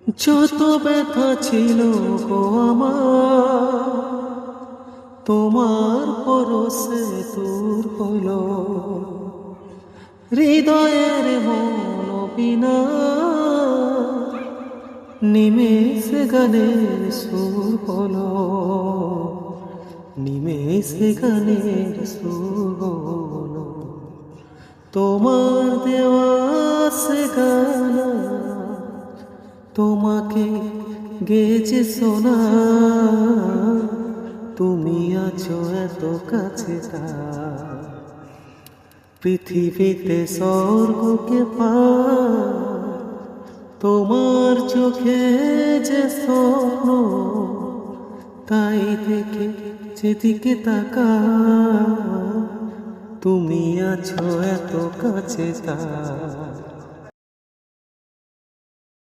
যত ব্যথা ছিল গো আমার, তোমার পরশে দূর হলো। হৃদয়ের মন বিনা নিমেষে গানের সুর হলো, নিমেষে গানের সুর হলো। তোমার দেওয়া সে গানা তোমাকে গেছে শোনা, তুমি আছো এত কাছে তা পৃথিবীতে স্বর্গকে পার। তোমার চোখে যে স্বপ্ন তাই দেখে যেদিকে তাকা, তুমি আছো এত কাছে তা।